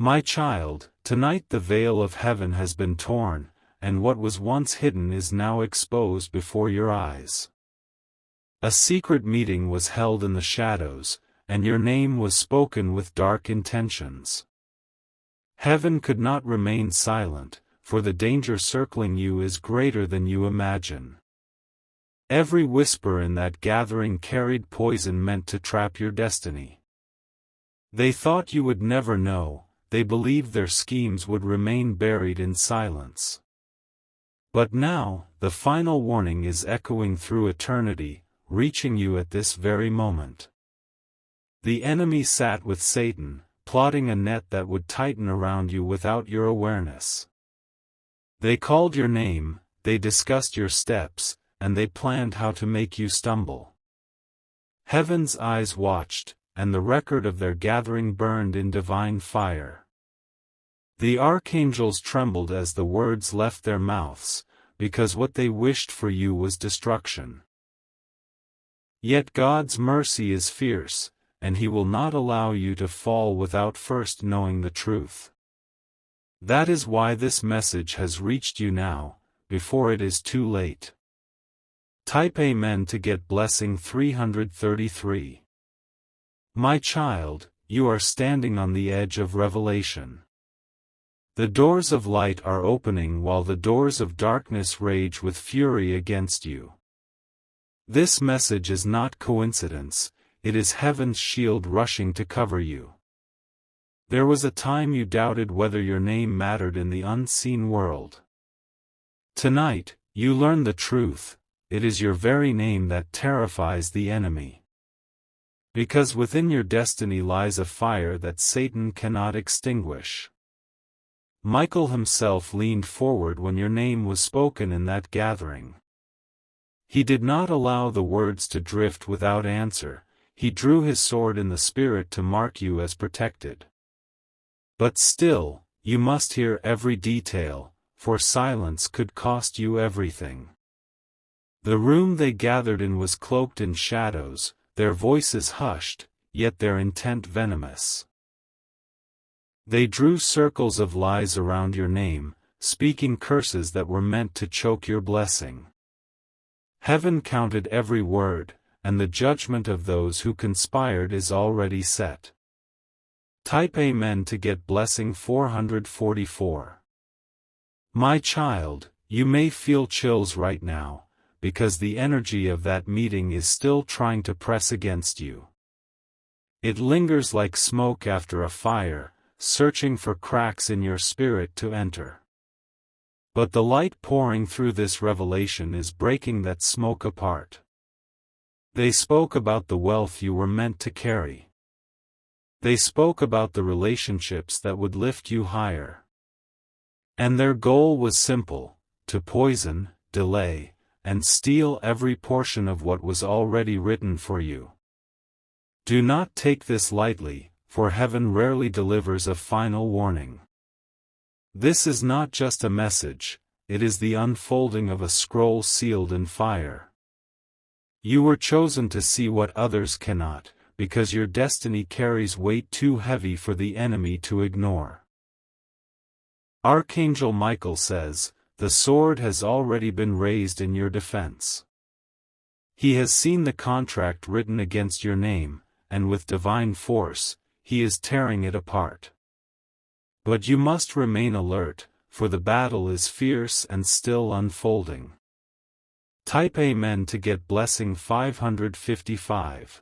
My child, tonight the veil of heaven has been torn, and what was once hidden is now exposed before your eyes. A secret meeting was held in the shadows, and your name was spoken with dark intentions. Heaven could not remain silent, for the danger circling you is greater than you imagine. Every whisper in that gathering carried poison meant to trap your destiny. They thought you would never know, they believed their schemes would remain buried in silence. But now, the final warning is echoing through eternity, reaching you at this very moment. The enemy sat with Satan, plotting a net that would tighten around you without your awareness. They called your name, they discussed your steps, and they planned how to make you stumble. Heaven's eyes watched, and the record of their gathering burned in divine fire. The archangels trembled as the words left their mouths, because what they wished for you was destruction. Yet God's mercy is fierce, and He will not allow you to fall without first knowing the truth. That is why this message has reached you now, before it is too late. Type Amen to get blessing 333. My child, you are standing on the edge of revelation. The doors of light are opening while the doors of darkness rage with fury against you. This message is not coincidence, it is heaven's shield rushing to cover you. There was a time you doubted whether your name mattered in the unseen world. Tonight, you learn the truth, it is your very name that terrifies the enemy. Because within your destiny lies a fire that Satan cannot extinguish. Michael himself leaned forward when your name was spoken in that gathering. He did not allow the words to drift without answer, he drew his sword in the spirit to mark you as protected. But still, you must hear every detail, for silence could cost you everything. The room they gathered in was cloaked in shadows, their voices hushed, yet their intent venomous. They drew circles of lies around your name, speaking curses that were meant to choke your blessing. Heaven counted every word, and the judgment of those who conspired is already set. Type Amen to get blessing 444. My child, you may feel chills right now, because the energy of that meeting is still trying to press against you. It lingers like smoke after a fire, searching for cracks in your spirit to enter. But the light pouring through this revelation is breaking that smoke apart. They spoke about the wealth you were meant to carry. They spoke about the relationships that would lift you higher. And their goal was simple, to poison, delay, and steal every portion of what was already written for you. Do not take this lightly, for heaven rarely delivers a final warning. This is not just a message, it is the unfolding of a scroll sealed in fire. You were chosen to see what others cannot, because your destiny carries weight too heavy for the enemy to ignore. Archangel Michael says, the sword has already been raised in your defense. He has seen the contract written against your name, and with divine force, he is tearing it apart. But you must remain alert, for the battle is fierce and still unfolding. Type Amen to get blessing 555.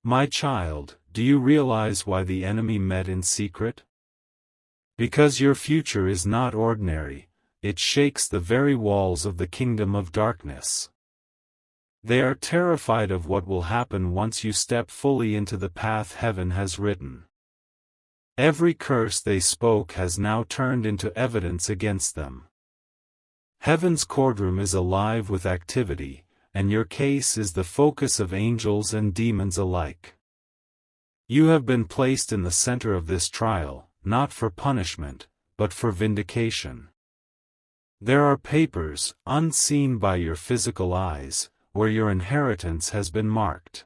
My child, do you realize why the enemy met in secret? Because your future is not ordinary, it shakes the very walls of the kingdom of darkness. They are terrified of what will happen once you step fully into the path heaven has written. Every curse they spoke has now turned into evidence against them. Heaven's courtroom is alive with activity, and your case is the focus of angels and demons alike. You have been placed in the center of this trial, not for punishment, but for vindication. There are papers, unseen by your physical eyes, where your inheritance has been marked.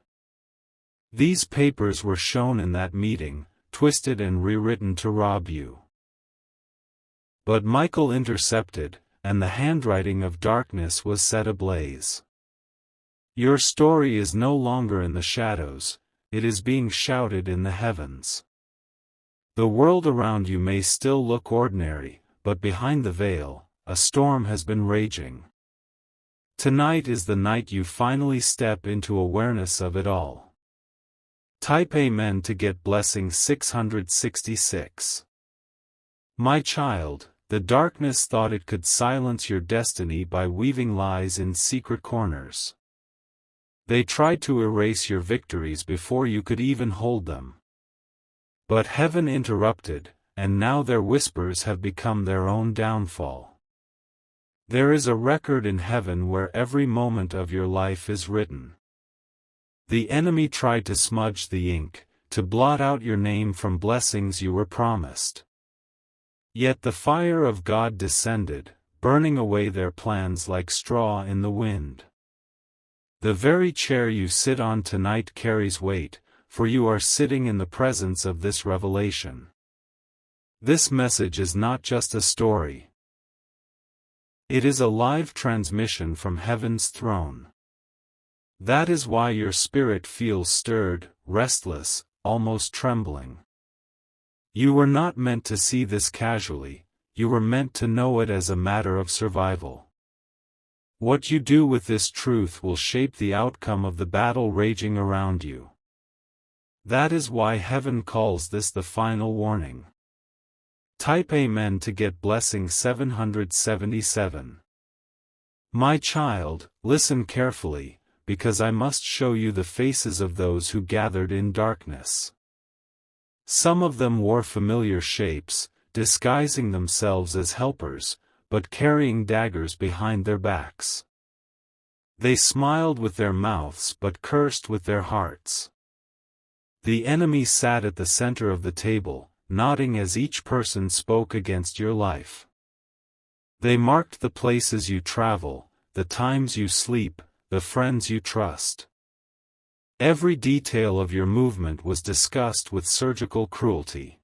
These papers were shown in that meeting, twisted and rewritten to rob you. But Michael intercepted, and the handwriting of darkness was set ablaze. Your story is no longer in the shadows, it is being shouted in the heavens. The world around you may still look ordinary, but behind the veil, a storm has been raging. Tonight is the night you finally step into awareness of it all. Type Amen to get blessing 666. My child, the darkness thought it could silence your destiny by weaving lies in secret corners. They tried to erase your victories before you could even hold them. But heaven interrupted, and now their whispers have become their own downfall. There is a record in heaven where every moment of your life is written. The enemy tried to smudge the ink, to blot out your name from blessings you were promised. Yet the fire of God descended, burning away their plans like straw in the wind. The very chair you sit on tonight carries weight, for you are sitting in the presence of this revelation. This message is not just a story. It is a live transmission from heaven's throne. That is why your spirit feels stirred, restless, almost trembling. You were not meant to see this casually, you were meant to know it as a matter of survival. What you do with this truth will shape the outcome of the battle raging around you. That is why heaven calls this the final warning. Type Amen to get blessing 777. My child, listen carefully, because I must show you the faces of those who gathered in darkness. Some of them wore familiar shapes, disguising themselves as helpers, but carrying daggers behind their backs. They smiled with their mouths but cursed with their hearts. The enemy sat at the center of the table, nodding as each person spoke against your life. They marked the places you travel, the times you sleep, the friends you trust. Every detail of your movement was discussed with surgical cruelty.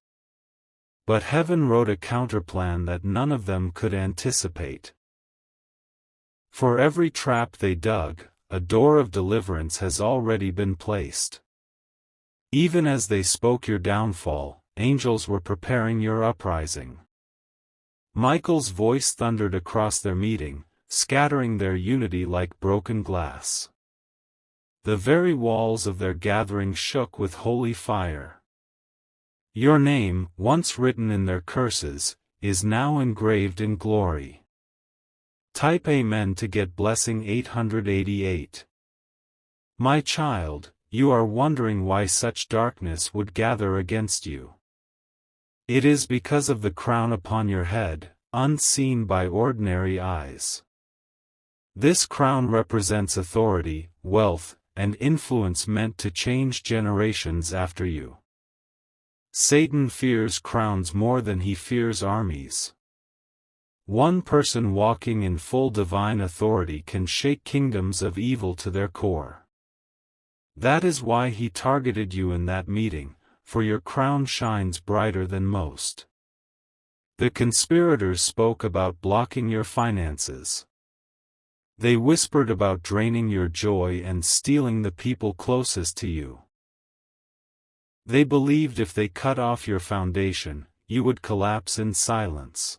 But heaven wrote a counterplan that none of them could anticipate. For every trap they dug, a door of deliverance has already been placed. Even as they spoke your downfall, angels were preparing your uprising. Michael's voice thundered across their meeting, scattering their unity like broken glass. The very walls of their gathering shook with holy fire. Your name, once written in their curses, is now engraved in glory. Type Amen to get blessing 888. My child, you are wondering why such darkness would gather against you. It is because of the crown upon your head, unseen by ordinary eyes. This crown represents authority, wealth, and influence meant to change generations after you. Satan fears crowns more than he fears armies. One person walking in full divine authority can shake kingdoms of evil to their core. That is why he targeted you in that meeting, for your crown shines brighter than most. The conspirators spoke about blocking your finances. They whispered about draining your joy and stealing the people closest to you. They believed if they cut off your foundation, you would collapse in silence.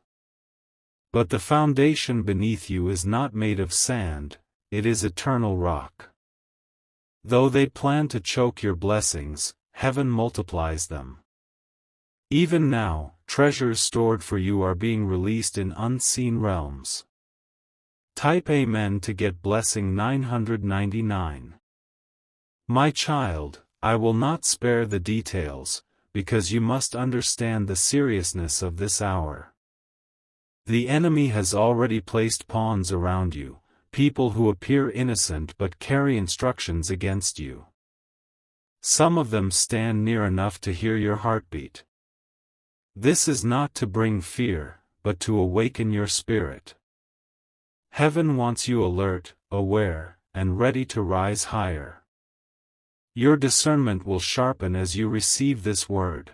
But the foundation beneath you is not made of sand, it is eternal rock. Though they plan to choke your blessings, heaven multiplies them. Even now, treasures stored for you are being released in unseen realms. Type Amen to get blessing 999. My child, I will not spare the details, because you must understand the seriousness of this hour. The enemy has already placed pawns around you, people who appear innocent but carry instructions against you. Some of them stand near enough to hear your heartbeat. This is not to bring fear, but to awaken your spirit. Heaven wants you alert, aware, and ready to rise higher. Your discernment will sharpen as you receive this word.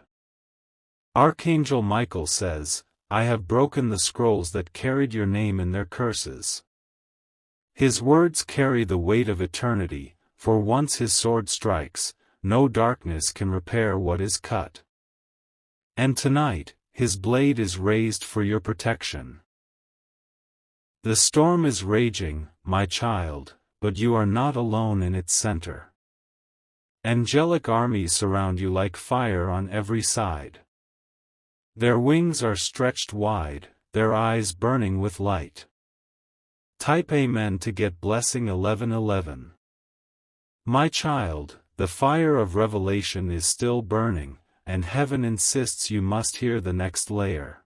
Archangel Michael says, I have broken the scrolls that carried your name in their curses. His words carry the weight of eternity, for once his sword strikes, no darkness can repair what is cut. And tonight, his blade is raised for your protection. The storm is raging, my child, but you are not alone in its center. Angelic armies surround you like fire on every side. Their wings are stretched wide, their eyes burning with light. Type Amen to get blessing 1111. My child, the fire of revelation is still burning, and heaven insists you must hear the next layer.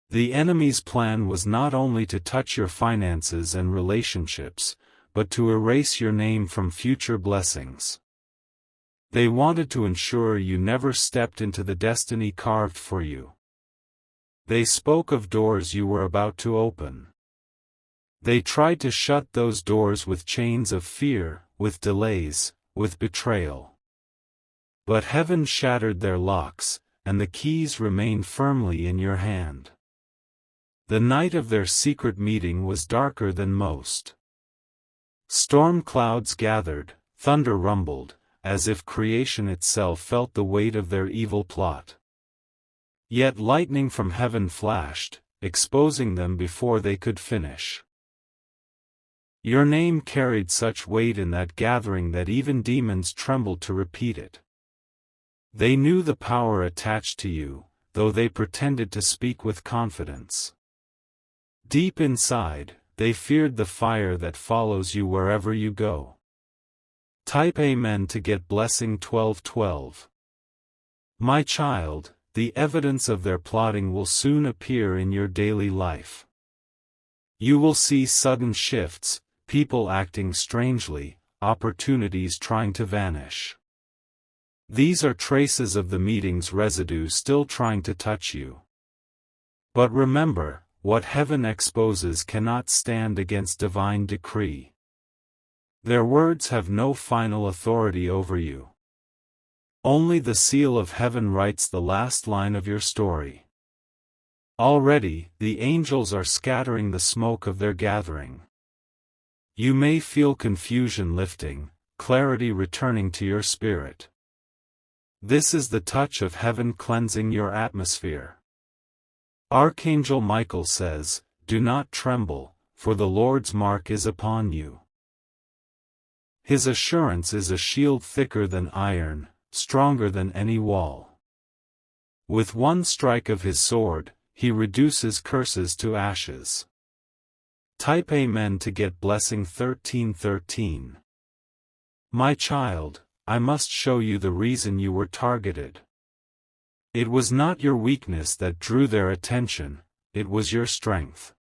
The enemy's plan was not only to touch your finances and relationships, but to erase your name from future blessings. They wanted to ensure you never stepped into the destiny carved for you. They spoke of doors you were about to open. They tried to shut those doors with chains of fear, with delays, with betrayal. But heaven shattered their locks, and the keys remained firmly in your hand. The night of their secret meeting was darker than most. Storm clouds gathered, thunder rumbled, as if creation itself felt the weight of their evil plot. Yet lightning from heaven flashed, exposing them before they could finish. Your name carried such weight in that gathering that even demons trembled to repeat it. They knew the power attached to you, though they pretended to speak with confidence. Deep inside, they feared the fire that follows you wherever you go. Type Amen to get blessing 1212. My child, the evidence of their plotting will soon appear in your daily life. You will see sudden shifts, people acting strangely, opportunities trying to vanish. These are traces of the meeting's residue still trying to touch you. But remember, what heaven exposes cannot stand against divine decree. Their words have no final authority over you. Only the seal of heaven writes the last line of your story. Already, the angels are scattering the smoke of their gathering. You may feel confusion lifting, clarity returning to your spirit. This is the touch of heaven cleansing your atmosphere. Archangel Michael says, do not tremble, for the Lord's mark is upon you. His assurance is a shield thicker than iron, stronger than any wall. With one strike of his sword, he reduces curses to ashes. Type Amen to get blessing 1313. My child, I must show you the reason you were targeted. It was not your weakness that drew their attention, it was your strength.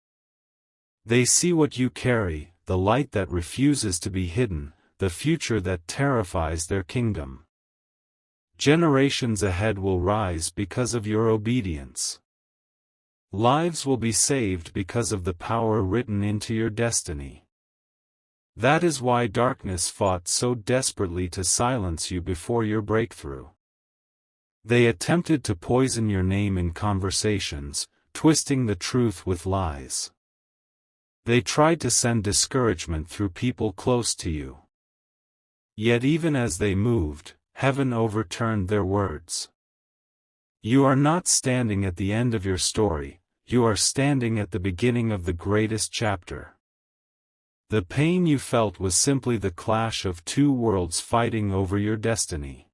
They see what you carry, the light that refuses to be hidden, the future that terrifies their kingdom. Generations ahead will rise because of your obedience. Lives will be saved because of the power written into your destiny. That is why darkness fought so desperately to silence you before your breakthrough. They attempted to poison your name in conversations, twisting the truth with lies. They tried to send discouragement through people close to you. Yet even as they moved, heaven overturned their words. You are not standing at the end of your story, you are standing at the beginning of the greatest chapter. The pain you felt was simply the clash of two worlds fighting over your destiny.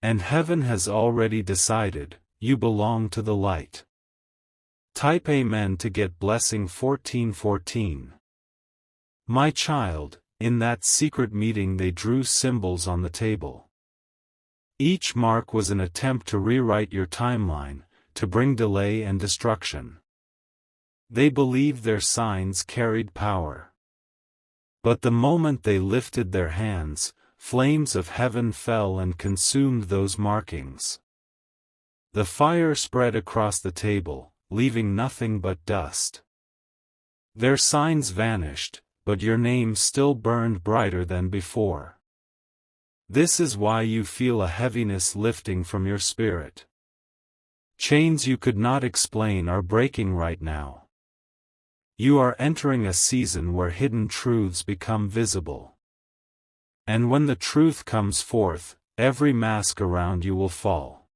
And heaven has already decided, you belong to the light. Type Amen to get blessing 1414. My child, in that secret meeting they drew symbols on the table. Each mark was an attempt to rewrite your timeline, to bring delay and destruction. They believed their signs carried power. But the moment they lifted their hands, flames of heaven fell and consumed those markings. The fire spread across the table, leaving nothing but dust. Their signs vanished, but your name still burned brighter than before. This is why you feel a heaviness lifting from your spirit. Chains you could not explain are breaking right now. You are entering a season where hidden truths become visible. And when the truth comes forth, every mask around you will fall.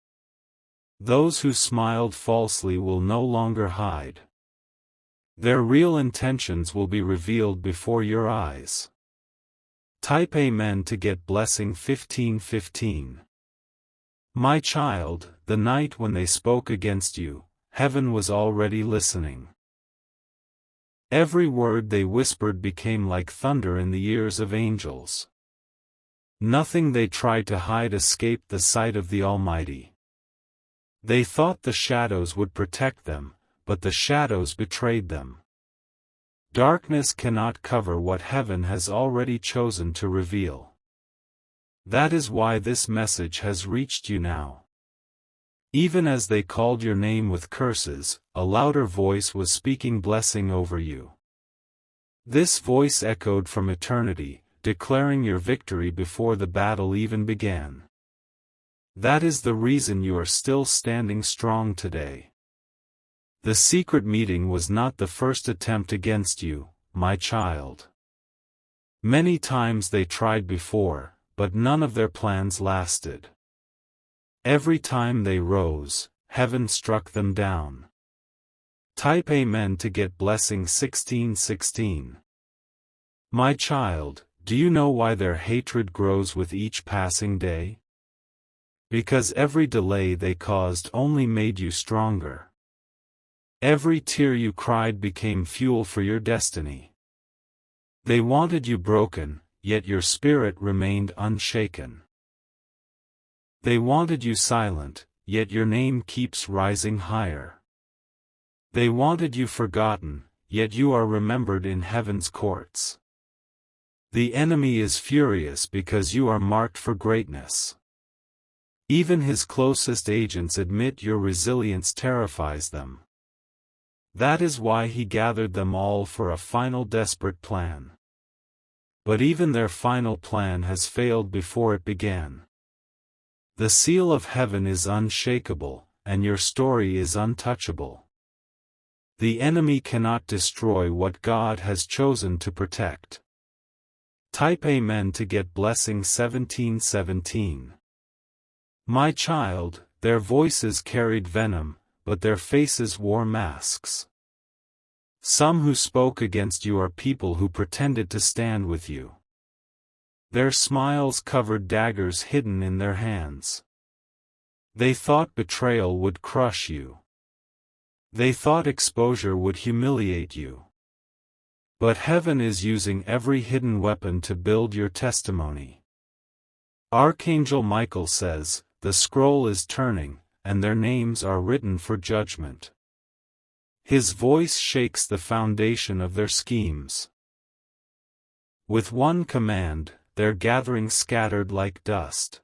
Those who smiled falsely will no longer hide. Their real intentions will be revealed before your eyes. Type Amen to get blessing 1515. My child, the night when they spoke against you, heaven was already listening. Every word they whispered became like thunder in the ears of angels. Nothing they tried to hide escaped the sight of the Almighty. They thought the shadows would protect them, but the shadows betrayed them. Darkness cannot cover what heaven has already chosen to reveal. That is why this message has reached you now. Even as they called your name with curses, a louder voice was speaking blessing over you. This voice echoed from eternity, declaring your victory before the battle even began. That is the reason you are still standing strong today. The secret meeting was not the first attempt against you, my child. Many times they tried before, but none of their plans lasted. Every time they rose, heaven struck them down. Type Amen to get blessing 1616. My child, do you know why their hatred grows with each passing day? Because every delay they caused only made you stronger. Every tear you cried became fuel for your destiny. They wanted you broken, yet your spirit remained unshaken. They wanted you silent, yet your name keeps rising higher. They wanted you forgotten, yet you are remembered in heaven's courts. The enemy is furious because you are marked for greatness. Even his closest agents admit your resilience terrifies them. That is why he gathered them all for a final desperate plan. But even their final plan has failed before it began. The seal of heaven is unshakable, and your story is untouchable. The enemy cannot destroy what God has chosen to protect. Type Amen to get blessing 1717. My child, their voices carried venom, but their faces wore masks. Some who spoke against you are people who pretended to stand with you. Their smiles covered daggers hidden in their hands. They thought betrayal would crush you. They thought exposure would humiliate you. But heaven is using every hidden weapon to build your testimony. Archangel Michael says, the scroll is turning, and their names are written for judgment. His voice shakes the foundation of their schemes. With one command, their gathering scattered like dust.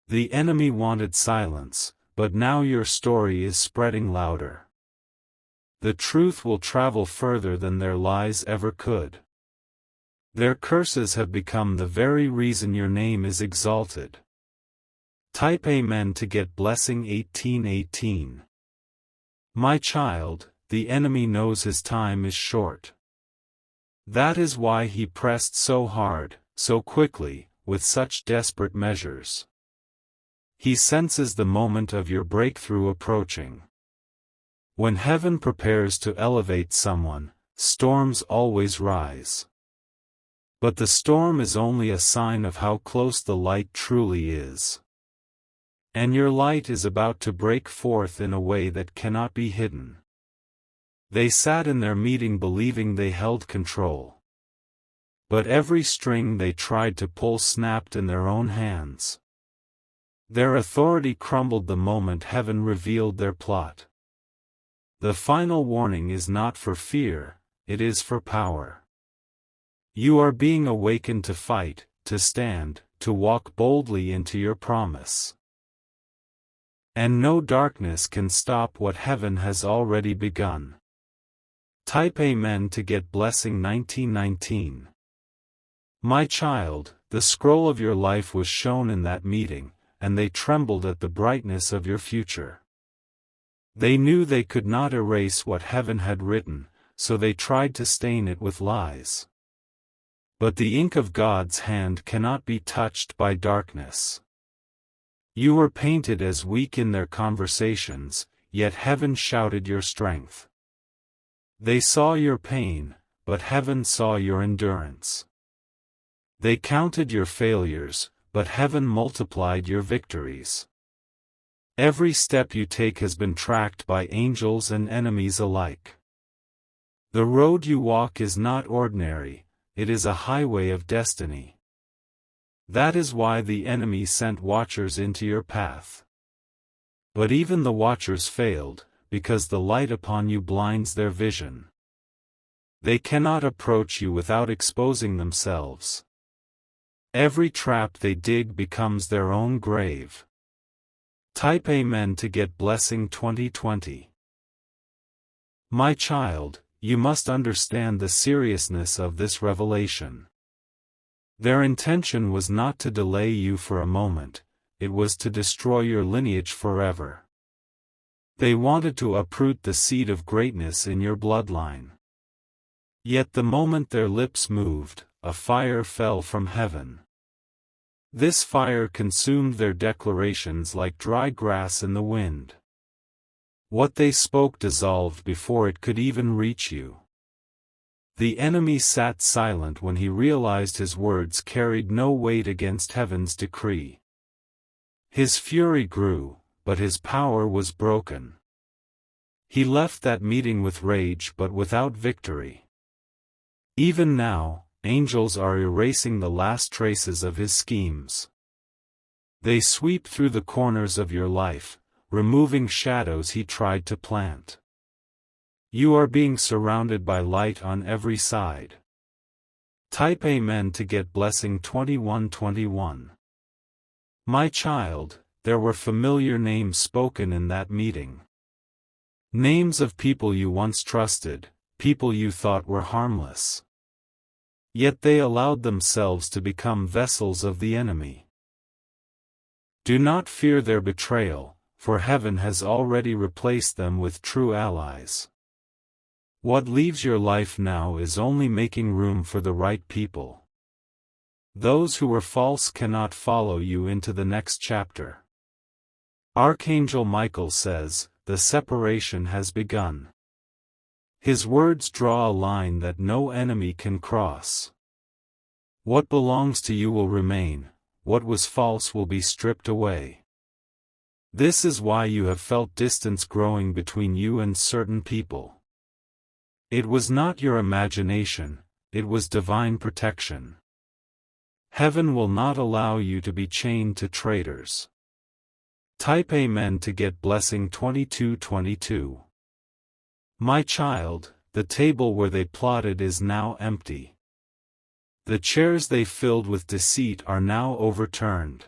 The enemy wanted silence, but now your story is spreading louder. The truth will travel further than their lies ever could. Their curses have become the very reason your name is exalted. Type Amen to get blessing 1818. My child, the enemy knows his time is short. That is why he pressed so hard, so quickly, with such desperate measures. He senses the moment of your breakthrough approaching. When heaven prepares to elevate someone, storms always rise. But the storm is only a sign of how close the light truly is. And your light is about to break forth in a way that cannot be hidden. They sat in their meeting believing they held control. But every string they tried to pull snapped in their own hands. Their authority crumbled the moment heaven revealed their plot. The final warning is not for fear, it is for power. You are being awakened to fight, to stand, to walk boldly into your promise. And no darkness can stop what heaven has already begun. Type Amen to get blessing 1919. My child, the scroll of your life was shown in that meeting, and they trembled at the brightness of your future. They knew they could not erase what heaven had written, so they tried to stain it with lies. But the ink of God's hand cannot be touched by darkness. You were painted as weak in their conversations, yet heaven shouted your strength. They saw your pain, but heaven saw your endurance. They counted your failures, but heaven multiplied your victories. Every step you take has been tracked by angels and enemies alike. The road you walk is not ordinary, it is a highway of destiny. That is why the enemy sent watchers into your path. But even the watchers failed, because the light upon you blinds their vision. They cannot approach you without exposing themselves. Every trap they dig becomes their own grave. Type Amen to get blessing 2020. My child, you must understand the seriousness of this revelation. Their intention was not to delay you for a moment, it was to destroy your lineage forever. They wanted to uproot the seed of greatness in your bloodline. Yet the moment their lips moved, a fire fell from heaven. This fire consumed their declarations like dry grass in the wind. What they spoke dissolved before it could even reach you. The enemy sat silent when he realized his words carried no weight against heaven's decree. His fury grew, but his power was broken. He left that meeting with rage but without victory. Even now, angels are erasing the last traces of his schemes. They sweep through the corners of your life, removing shadows he tried to plant. You are being surrounded by light on every side. Type Amen to get blessing 2121. My child, there were familiar names spoken in that meeting. Names of people you once trusted, people you thought were harmless. Yet they allowed themselves to become vessels of the enemy. Do not fear their betrayal, for heaven has already replaced them with true allies. What leaves your life now is only making room for the right people. Those who were false cannot follow you into the next chapter. Archangel Michael says, the separation has begun. His words draw a line that no enemy can cross. What belongs to you will remain, what was false will be stripped away. This is why you have felt distance growing between you and certain people. It was not your imagination, it was divine protection. Heaven will not allow you to be chained to traitors. Type Amen to get blessing 2222. My child, the table where they plotted is now empty. The chairs they filled with deceit are now overturned.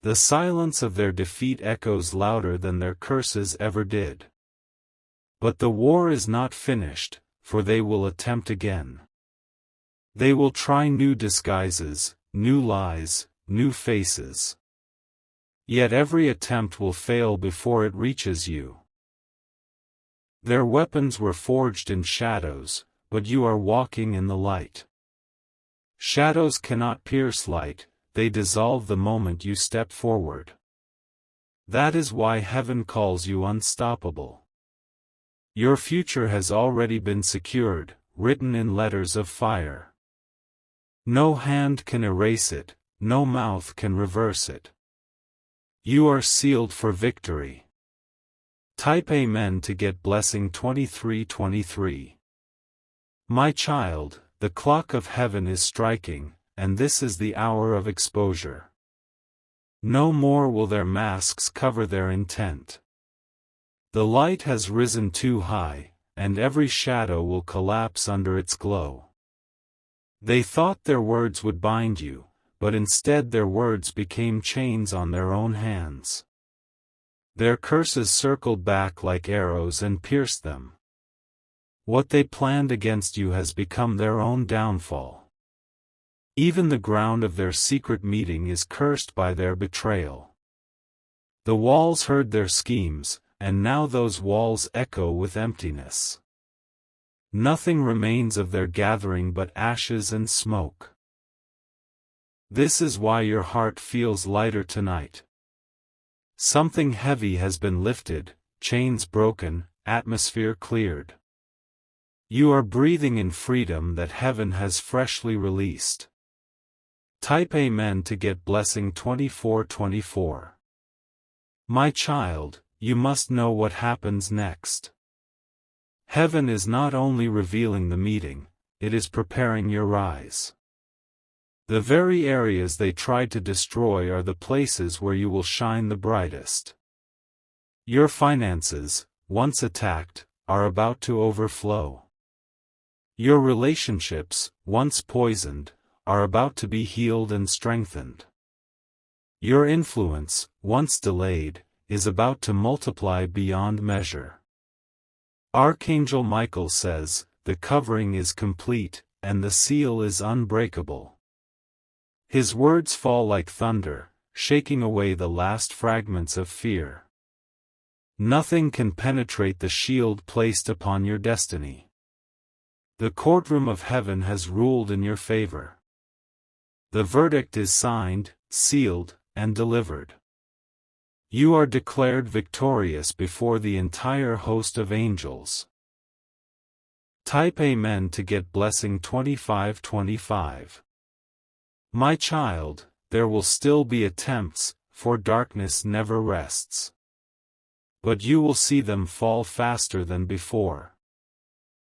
The silence of their defeat echoes louder than their curses ever did. But the war is not finished, for they will attempt again. They will try new disguises, new lies, new faces. Yet every attempt will fail before it reaches you. Their weapons were forged in shadows, but you are walking in the light. Shadows cannot pierce light, they dissolve the moment you step forward. That is why heaven calls you unstoppable. Your future has already been secured, written in letters of fire. No hand can erase it, no mouth can reverse it. You are sealed for victory. Type Amen to get blessing 2323. My child, the clock of heaven is striking, and this is the hour of exposure. No more will their masks cover their intent. The light has risen too high, and every shadow will collapse under its glow. They thought their words would bind you, but instead their words became chains on their own hands. Their curses circled back like arrows and pierced them. What they planned against you has become their own downfall. Even the ground of their secret meeting is cursed by their betrayal. The walls heard their schemes, and now those walls echo with emptiness. Nothing remains of their gathering but ashes and smoke. This is why your heart feels lighter tonight. Something heavy has been lifted, chains broken, atmosphere cleared. You are breathing in freedom that heaven has freshly released. Type Amen to get blessing 2424. My child, you must know what happens next. Heaven is not only revealing the meeting, it is preparing your rise. The very areas they tried to destroy are the places where you will shine the brightest. Your finances, once attacked, are about to overflow. Your relationships, once poisoned, are about to be healed and strengthened. Your influence, once delayed, is about to multiply beyond measure. Archangel Michael says, the covering is complete, and the seal is unbreakable. His words fall like thunder, shaking away the last fragments of fear. Nothing can penetrate the shield placed upon your destiny. The courtroom of heaven has ruled in your favor. The verdict is signed, sealed, and delivered. You are declared victorious before the entire host of angels. Type Amen to get blessing 2525. My child, there will still be attempts, for darkness never rests. But you will see them fall faster than before.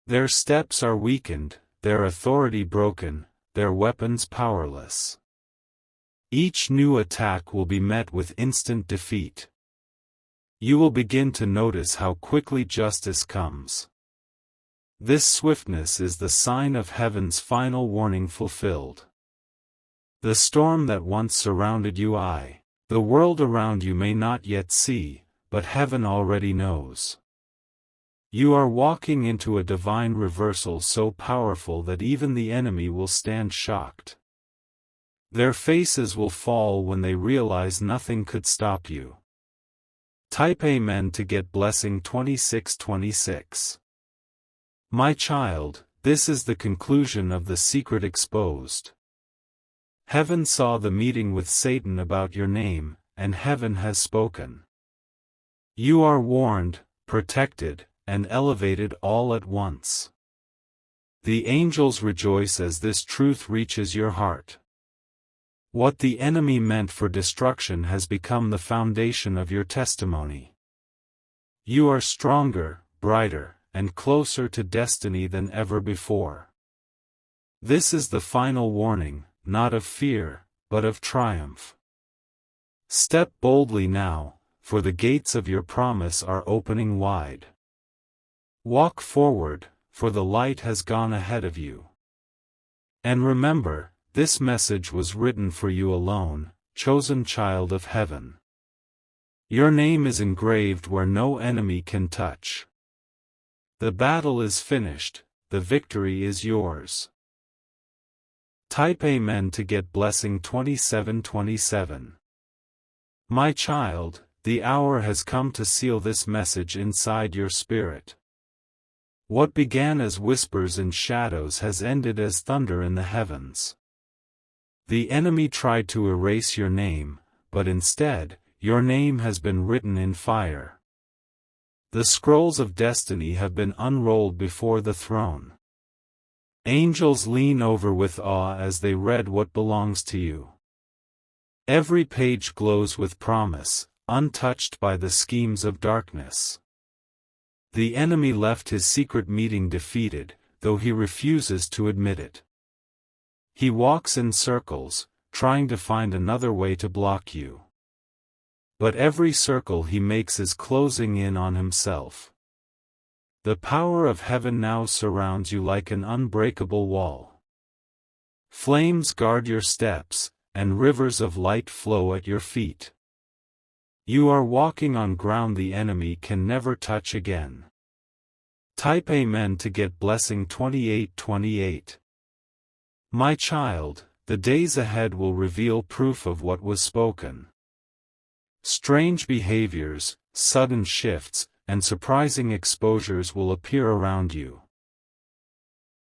Their steps are weakened, their authority broken, their weapons powerless. Each new attack will be met with instant defeat. You will begin to notice how quickly justice comes. This swiftness is the sign of heaven's final warning fulfilled. The storm that once surrounded you, the world around you may not yet see, but heaven already knows. You are walking into a divine reversal so powerful that even the enemy will stand shocked. Their faces will fall when they realize nothing could stop you. Type Amen to get blessing 2626. My child, this is the conclusion of the secret exposed. Heaven saw the meeting with Satan about your name, and heaven has spoken. You are warned, protected, and elevated all at once. The angels rejoice as this truth reaches your heart. What the enemy meant for destruction has become the foundation of your testimony. You are stronger, brighter, and closer to destiny than ever before. This is the final warning, not of fear, but of triumph. Step boldly now, for the gates of your promise are opening wide. Walk forward, for the light has gone ahead of you. And remember, this message was written for you alone, chosen child of heaven. Your name is engraved where no enemy can touch. The battle is finished, the victory is yours. Type Amen to get blessing 2727. My child, the hour has come to seal this message inside your spirit. What began as whispers in shadows has ended as thunder in the heavens. The enemy tried to erase your name, but instead, your name has been written in fire. The scrolls of destiny have been unrolled before the throne. Angels lean over with awe as they read what belongs to you. Every page glows with promise, untouched by the schemes of darkness. The enemy left his secret meeting defeated, though he refuses to admit it. He walks in circles, trying to find another way to block you. But every circle he makes is closing in on himself. The power of heaven now surrounds you like an unbreakable wall. Flames guard your steps, and rivers of light flow at your feet. You are walking on ground the enemy can never touch again. Type Amen to get blessing 2828. My child, the days ahead will reveal proof of what was spoken. Strange behaviors, sudden shifts, and surprising exposures will appear around you.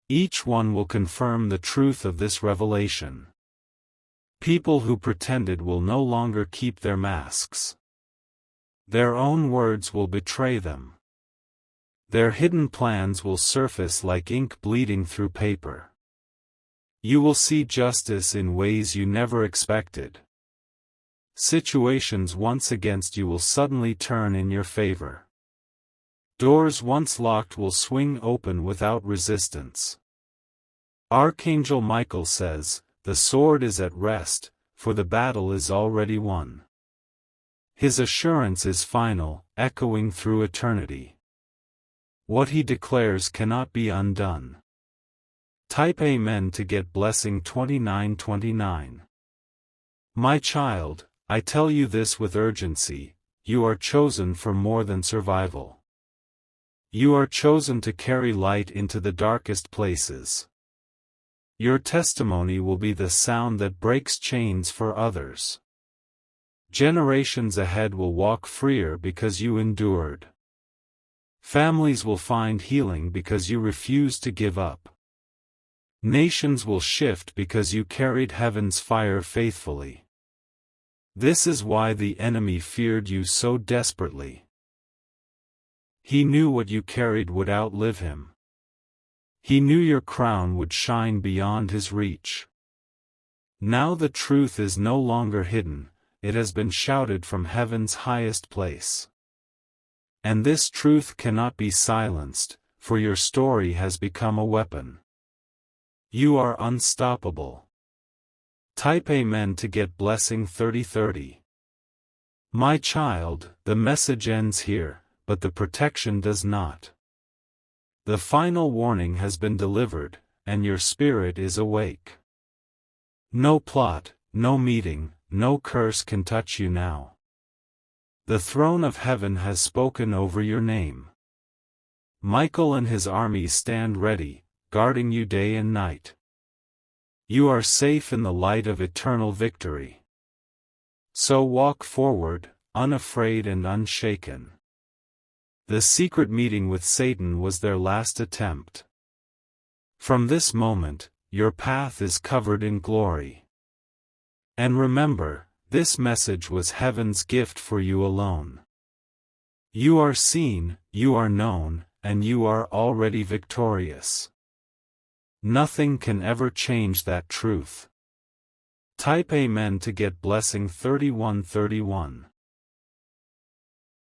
Each one will confirm the truth of this revelation. People who pretended will no longer keep their masks. Their own words will betray them. Their hidden plans will surface like ink bleeding through paper. You will see justice in ways you never expected. Situations once against you will suddenly turn in your favor. Doors once locked will swing open without resistance. Archangel Michael says, "The sword is at rest, for the battle is already won." His assurance is final, echoing through eternity. What he declares cannot be undone. Type Amen to get blessing 2929. My child, I tell you this with urgency, you are chosen for more than survival. You are chosen to carry light into the darkest places. Your testimony will be the sound that breaks chains for others. Generations ahead will walk freer because you endured. Families will find healing because you refused to give up. Nations will shift because you carried heaven's fire faithfully. This is why the enemy feared you so desperately. He knew what you carried would outlive him. He knew your crown would shine beyond his reach. Now the truth is no longer hidden, it has been shouted from heaven's highest place. And this truth cannot be silenced, for your story has become a weapon. You are unstoppable. Type Amen to get blessing 3030. My child, the message ends here, but the protection does not. The final warning has been delivered, and your spirit is awake. No plot, no meeting, no curse can touch you now. The throne of heaven has spoken over your name. Michael and his armies stand ready, guarding you day and night. You are safe in the light of eternal victory. So walk forward, unafraid and unshaken. The secret meeting with Satan was their last attempt. From this moment, your path is covered in glory. And remember, this message was heaven's gift for you alone. You are seen, you are known, and you are already victorious. Nothing can ever change that truth. Type Amen to get blessing 3131.